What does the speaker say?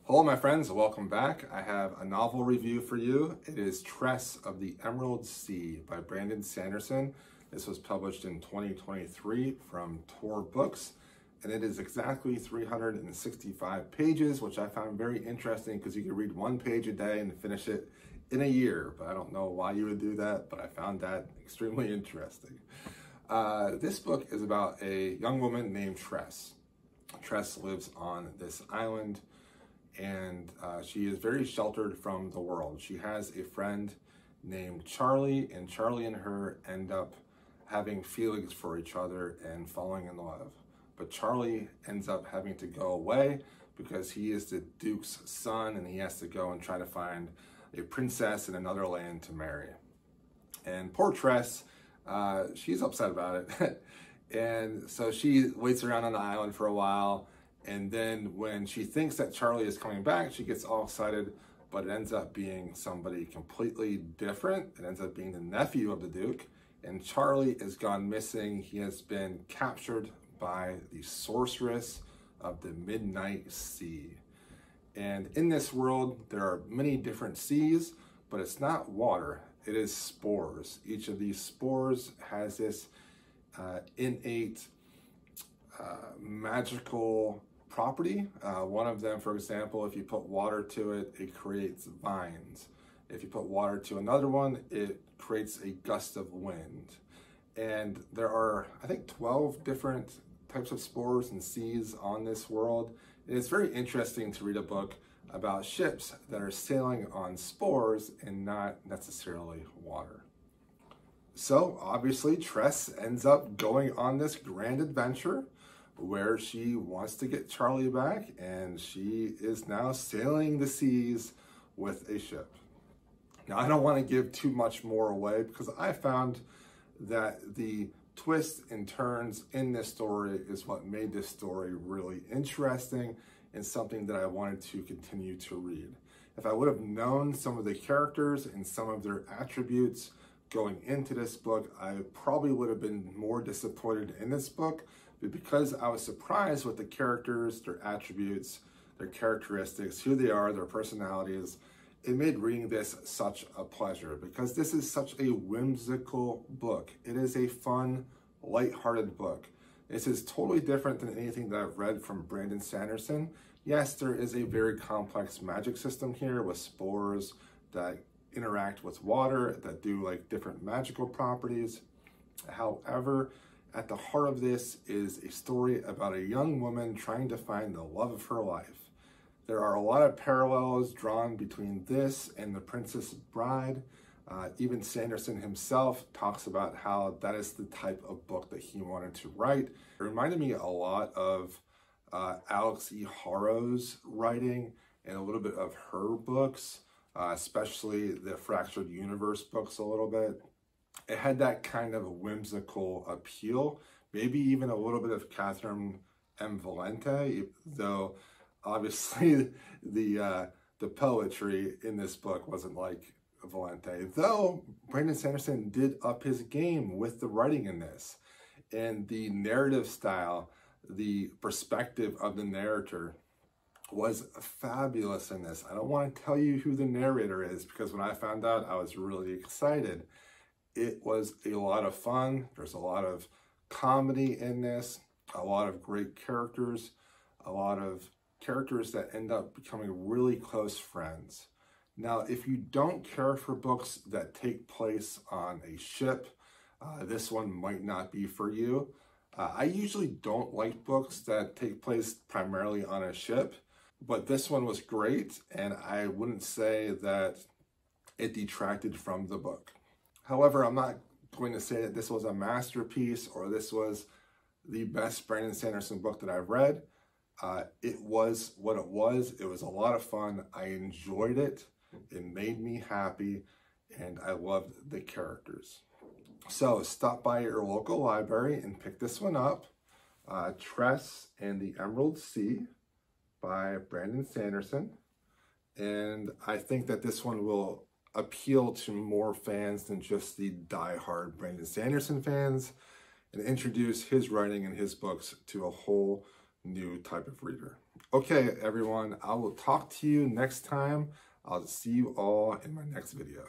Hello my friends, welcome back. I have a novel review for you. It is Tress of the Emerald Sea by Sanderson. This was published in 2023 from Tor Books, and it is exactly 365 pages, which I found very interesting because you can read one page a day and finish it in a year. But I don't know why you would do that, but I found that extremely interesting. This book is about a young woman named Tress. Tress lives on this island, and she is very sheltered from the world. She has a friend named Charlie, and Charlie and her end up having feelings for each other and falling in love. But Charlie ends up having to go away because he is the Duke's son, and he has to go and try to find a princess in another land to marry. And poor Tress, she's upset about it. And so she waits around on the island for a while, and then when she thinks that Charlie is coming back, she gets all excited, but it ends up being somebody completely different. It ends up being the nephew of the Duke, and Charlie is gone missing. He has been captured by the sorceress of the Midnight Sea. And in this world, there are many different seas, but it's not water, it is spores. Each of these spores has this innate magical property. One of them, for example, if you put water to it, it creates vines. If you put water to another one, it creates a gust of wind. And there are, I think, 12 different types of spores and seas on this world. And it's very interesting to read a book about ships that are sailing on spores and not necessarily water. So obviously Tress ends up going on this grand adventure where she wants to get Charlie back, and she is now sailing the seas with a ship. Now, I don't want to give too much more away because I found that the twists and turns in this story is what made this story really interesting and something that I wanted to continue to read. If I would have known some of the characters and some of their attributes going into this book, I probably would have been more disappointed in this book. But because I was surprised with the characters, their attributes, their characteristics, who they are, their personalities, it made reading this such a pleasure because this is such a whimsical book. It is a fun, lighthearted book. This is totally different than anything that I've read from Sanderson. Yes, there is a very complex magic system here with spores that interact with water, that do like different magical properties. However, at the heart of this is a story about a young woman trying to find the love of her life. There are a lot of parallels drawn between this and The Princess Bride. Even Sanderson himself talks about how that is the type of book that he wanted to write. It reminded me a lot of Alex E. Harrow's writing and a little bit of her books, especially the Fractured Universe books a little bit. It had that kind of whimsical appeal, maybe even a little bit of Catherine M. Valente, though obviously the poetry in this book wasn't like Valente, though Sanderson did up his game with the writing in this. And the narrative style, the perspective of the narrator was fabulous in this. I don't want to tell you who the narrator is because when I found out, I was really excited. It was a lot of fun. There's a lot of comedy in this, a lot of great characters, a lot of characters that end up becoming really close friends. Now, if you don't care for books that take place on a ship, this one might not be for you. I usually don't like books that take place primarily on a ship, but this one was great, and I wouldn't say that it detracted from the book. However, I'm not going to say that this was a masterpiece or this was the best Sanderson book that I've read. It was what it was. It was a lot of fun. I enjoyed it. It made me happy, and I loved the characters. So stop by your local library and pick this one up. Tress and the Emerald Sea by Sanderson. And I think that this one will appeal to more fans than just the die-hard Sanderson fans and introduce his writing and his books to a whole new type of reader. Okay, everyone, I will talk to you next time. I'll see you all in my next video.